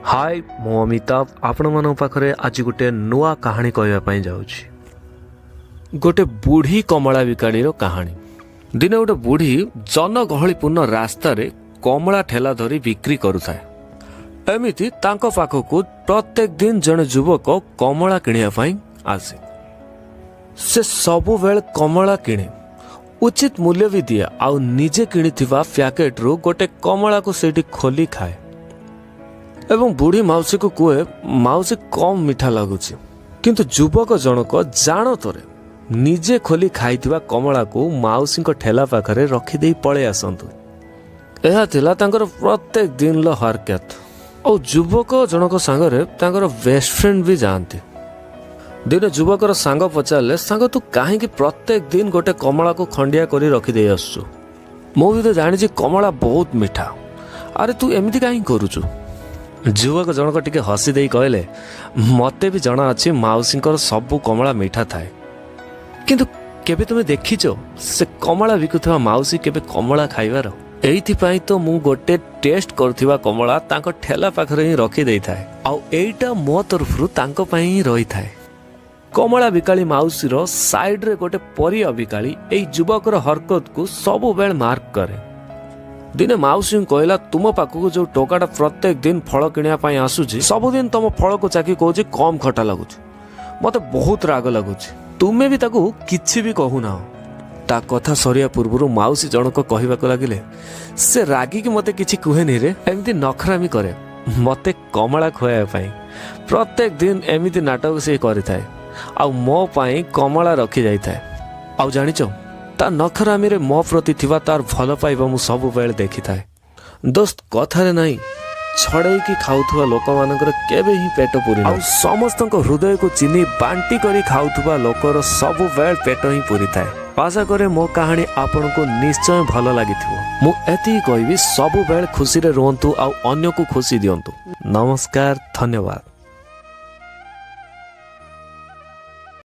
हाय मु अमिताभ आपण मन पाखरे आज गोटे नुआ कहानी कहवाई जाऊँगी। गोटे बुढ़ी कमला बिकाड़ीर कहानी। दिने गोटे बुढ़ी जनगहलीपूर्ण रास्तार कमला ठेला धरी बिक्री करुए। एमिति तांको पाखकु प्रत्येक दिन जड़े युवक कमला किणवाई आसे। से सबु बेले कमला किणे, उचित मूल्य भी दिए आउ निजे किणिथिबा पैकेट रु गोटे कमला को सेठी खोली खाए एवं बुढ़ी माउसी को कुए माउसी कम मीठा लगुच किंतु युवक जनक जानतरे निजे खोली खाइथिबा कमला को माउसी ठेला पाखरे रखिदे पळे आसंतु। यह थिला तांकर प्रत्येक दिन लो हरकत। और युवक जनक सांगरे तांकर बेस्ट फ्रेंड भी जानती। दिन युवकर सांग पचारे सांग तू कहीं प्रत्येक दिन गोटे कमला को खंडिया करी रखिदे आसु। मु भी तो जानी कमला बहुत मीठा, अरे तू एमती कहीं करुचु। युवक जनक टिके हसी दे कहले मते भी जना अच्छी माउसी सबू कमला मीठा थाए, किंतु केबे तुमे देखिचो से कमला बिकुथवा माउसी केबे कमला खाइबार। एइथिपाई तो मु गोटे टेस्ट करथिबा कमला तांको ठेला पाखरे ही रखी देई थाए आ एइटा मो तरफरु तांको पई ही रही थाए। कमला बिकाली माउसीर साइड रे गोटे परिया बिकाली एई युवकर हरकत को सबु बेल मार्क करे। दिने माउसी कहला तुम पाखक जो टोकाटा प्रत्येक दिन फल किणा आसुची सबुदिन तुम फल को चाकी कहूँ कम खटा लगुच, मते बहुत राग लगुच, तुमे भी ताकू किछि भी कहूना। ता कथा सरिया पूर्व माउसी जनक कहवाक लगिले से रागी कि मते किछि कुहेनी रे, एमती नखरामी करे मते कमला खुआइबा पई। प्रत्येक दिन एमिति नाटक से करिथाए आ मो पई कमला रखी जाइथाए। आ जानिचो ता नखरामी रे मो प्रति थिबा तार भल पाइबा मु सब बेले देखि थाए। दोस्त कथारे नहीं छड़े की खाउथुवा लोक मानकर केबे ही पेट पूरी आ समस्तक हृदय को चिनी बांटी करी खाउथुवा लोकर सब बेले पेट ही पूरी थाए। आशा करे मो कहानी आपन को निश्चय भल लागिथिबो। मु एति कहबी सब बेले खुशी रे रहंतु आ अन्य को खुशी दियंतु। नमस्कार, धन्यवाद।